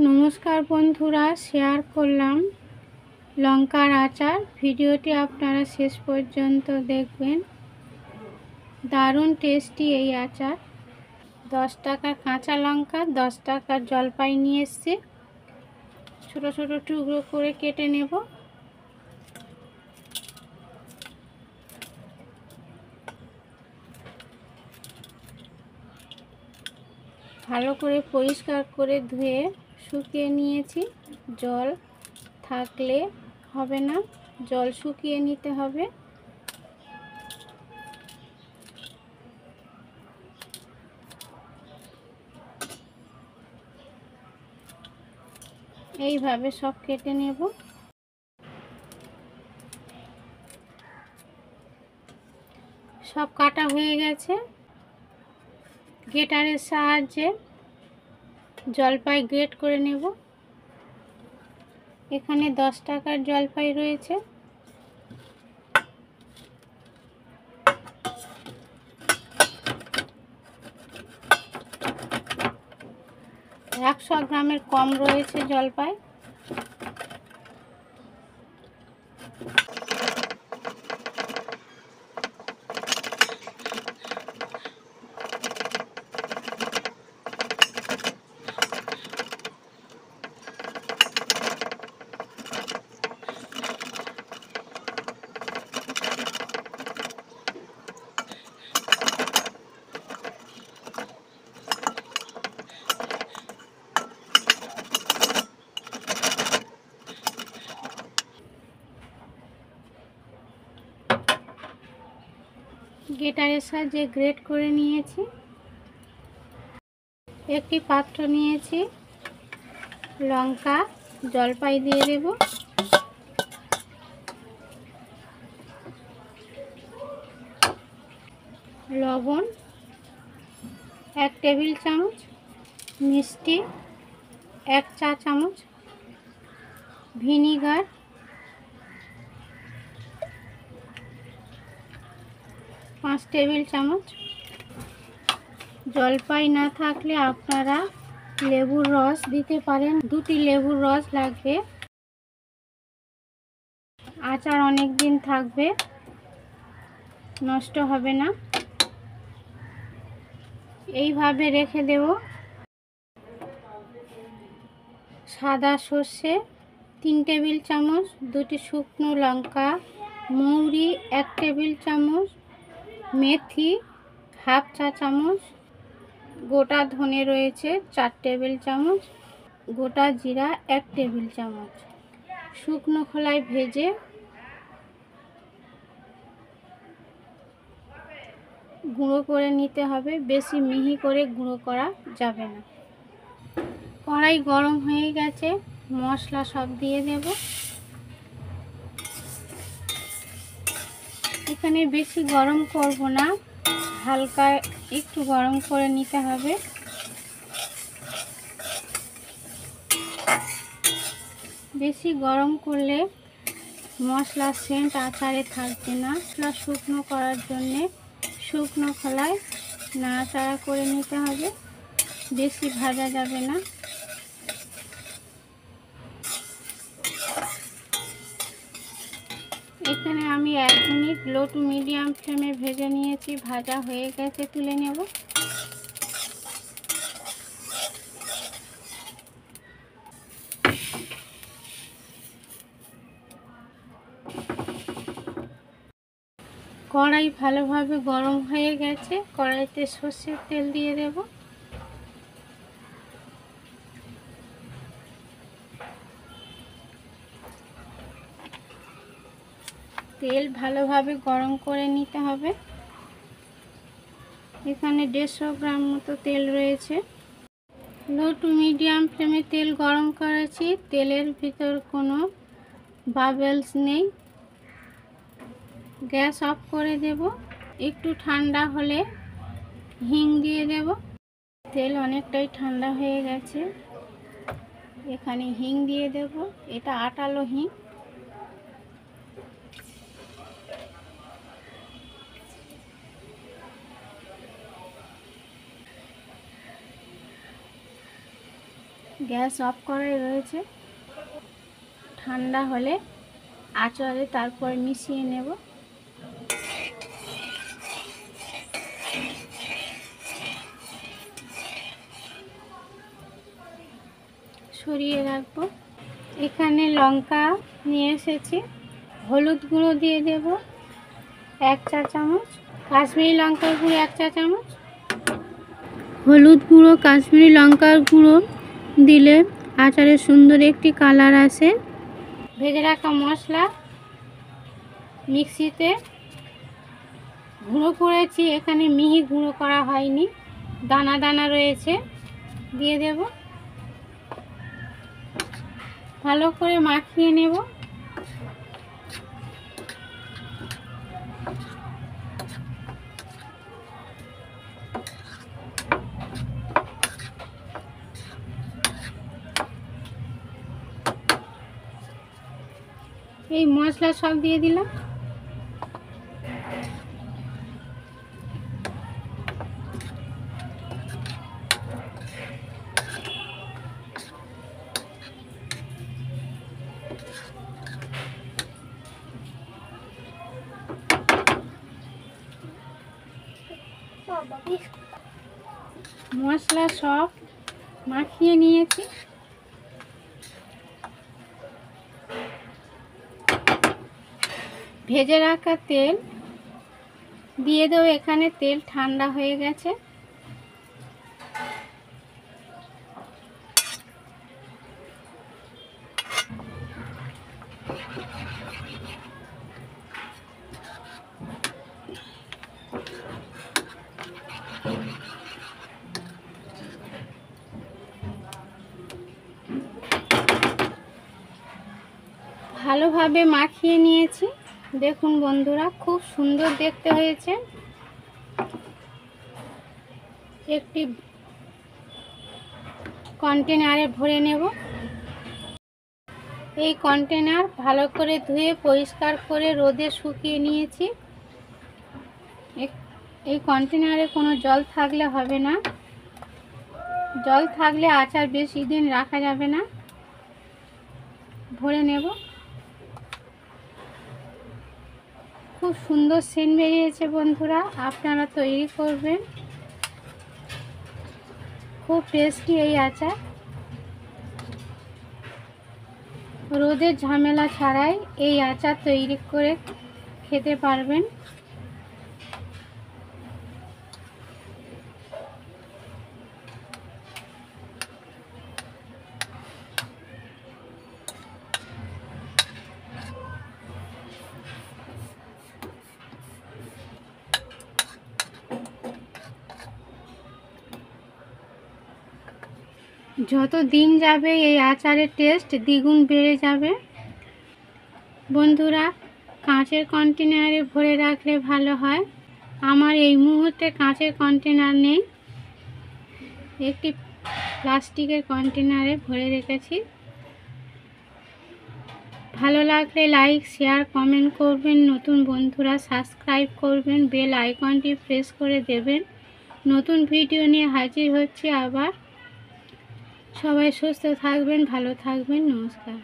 নমস্কার বন্ধুরা, শেয়ার করলাম লঙ্কার আচার। ভিডিওটি আপনারা শেষ পর্যন্ত দেখবেন। দারুণ টেস্টি এই আচার। 10 টাকার কাঁচা লঙ্কা, 10 টাকার জলপাই নিয়ে এসেছি। ছোট ছোট টুকরো করে কেটে নেব। ভালো করে পরিষ্কার করে ধুয়ে শুকিয়ে নিয়েছি। জল থাকলে হবে না, জল শুকিয়ে নিতে হবে। এইভাবে সব কেটে নেব। সব কাটা হয়ে গেছে। গ্রেটারের সাহায্যে জলপাই গ্রেট করে নেব। এখানে 10 টাকার জলপাই রয়েছে। একশো গ্রামের কম রয়েছে জলপাই। গ্রেটারের সাহায্যে গ্রেট করে নিয়েছি। একটি পাত্র নিয়েছি, লঙ্কা, জলপাই দিয়ে দেব। লবণ 1 টেবিল চামচ, মিষ্টি 1 চা চামচ, ভিনিগার 5 টেবিল চামচ। জলপাই না থাকলে আপনারা লেবুর রস দিতে পারেন। 2টি লেবুর রস লাগবে। আচার অনেক দিন থাকবে, নষ্ট হবে না। এইভাবে রেখে দেব। সাদা সর্ষে 3 টেবিল চামচ, 2টি শুকনো লঙ্কা, মৌরি 1 টেবিল চামচ, মেথি 1/2 চা চামচ, গোটা ধনে রয়েছে 4 টেবিল চামচ, গোটা জিরা 1 টেবিল চামচ। শুকনো খোলায় ভেজে গুঁড়ো করে নিতে হবে। বেশি মিহি করে গুঁড়ো করা যাবে না। কড়াই গরম হয়ে গেছে, মশলা সব দিয়ে দেব। এখানে বেশি গরম করব না, হালকা একটু গরম করে নিতে হবে। বেশি গরম করলে মশলার সেন্ট আচারে থাকবে না। মশলা শুকনো করার জন্যে শুকনো খোলায় নাড়াচাড়া করে নিতে হবে। বেশি ভাজা যাবে না। এখানে আমি 1 মিনিট লো টু মিডিয়াম ফ্লেমে ভেজে নিয়েছি। ভাজা হয়ে গেছে, তুলে নেব। কড়াই ভালোভাবে গরম হয়ে গেছে। কড়াইতে সর্ষের তেল দিয়ে দেব। তেল ভালোভাবে গরম করে নিতে হবে। এখানে 150 গ্রাম মতো তেল রয়েছে। লো টু মিডিয়াম ফ্লেমে তেল গরম করেছি। তেলের ভিতর কোনো বাবলস নেই। গ্যাস অফ করে দেব। একটু ঠান্ডা হলে হিং দিয়ে দেব। তেল অনেকটাই ঠান্ডা হয়ে গেছে। এখানে হিং দিয়ে দেব। এটা আটালো হিং। গ্যাস অফ করাই রয়েছে। ঠান্ডা হলে আচারে তারপর মিশিয়ে নেব। সরিয়ে রাখবো। এখানে লঙ্কা নিয়ে এসেছি, হলুদ গুঁড়ো দিয়ে দেব 1 চা চামচ, কাশ্মীরি লঙ্কার গুঁড়ো 1 চা চামচ। হলুদ গুঁড়ো কাশ্মীরি লঙ্কার গুঁড়ো দিলে আচারে সুন্দর একটি কালার আসে। ভেজে রাখা মশলা মিক্সিতে গুঁড়ো করেছি, এখানে মিহি গুঁড়ো করা হয়নি, দানা দানা রয়েছে, দিয়ে দেব। ভালো করে মাখিয়ে নেব। এই মশলা সব দিয়ে দিলাম। মশলা সব মাখিয়ে নিয়েছি। ভেজে রাখা তেল দিয়ে দেবো। এখানে তেল ঠান্ডা হয়ে গেছে। ভালোভাবে মাখিয়ে নিয়েছি। দেখুন বন্ধুরা, খুব সুন্দর দেখতে হয়েছে। একটি কন্টেনারে ভরে নেব। এই কন্টেনার ভালো করে ধুয়ে পরিষ্কার করে রোদে শুকিয়ে নিয়েছি। এই কন্টেনারে কোনো জল থাকলে হবে না, জল থাকলে আচার বেশি দিন রাখা যাবে না। ভরে নেব। খুব সুন্দর সেন্ট বেরিয়েছে বন্ধুরা, আপনারা তৈরি করবেন। খুব টেস্টি এই আচার, রোদের ঝামেলা ছাড়াই এই আচার তৈরি করে খেতে পারবেন। যত দিন যাবে এই আচারের টেস্ট দ্বিগুণ বেড়ে যাবে। বন্ধুরা, কাঁচের কন্টেনারে ভরে রাখলে ভালো হয়। আমার এই মুহূর্তে কাঁচের কন্টেনার নেই, একটি প্লাস্টিকের কন্টেনারে ভরে রেখেছি। ভালো লাগলে লাইক, শেয়ার, কমেন্ট করবেন। নতুন বন্ধুরা সাবস্ক্রাইব করবেন, বেল আইকনটি প্রেস করে দেবেন। নতুন ভিডিও নিয়ে হাজির হচ্ছি আবার। সবাই সুস্থ থাকবেন, ভালো থাকবেন। নমস্কার।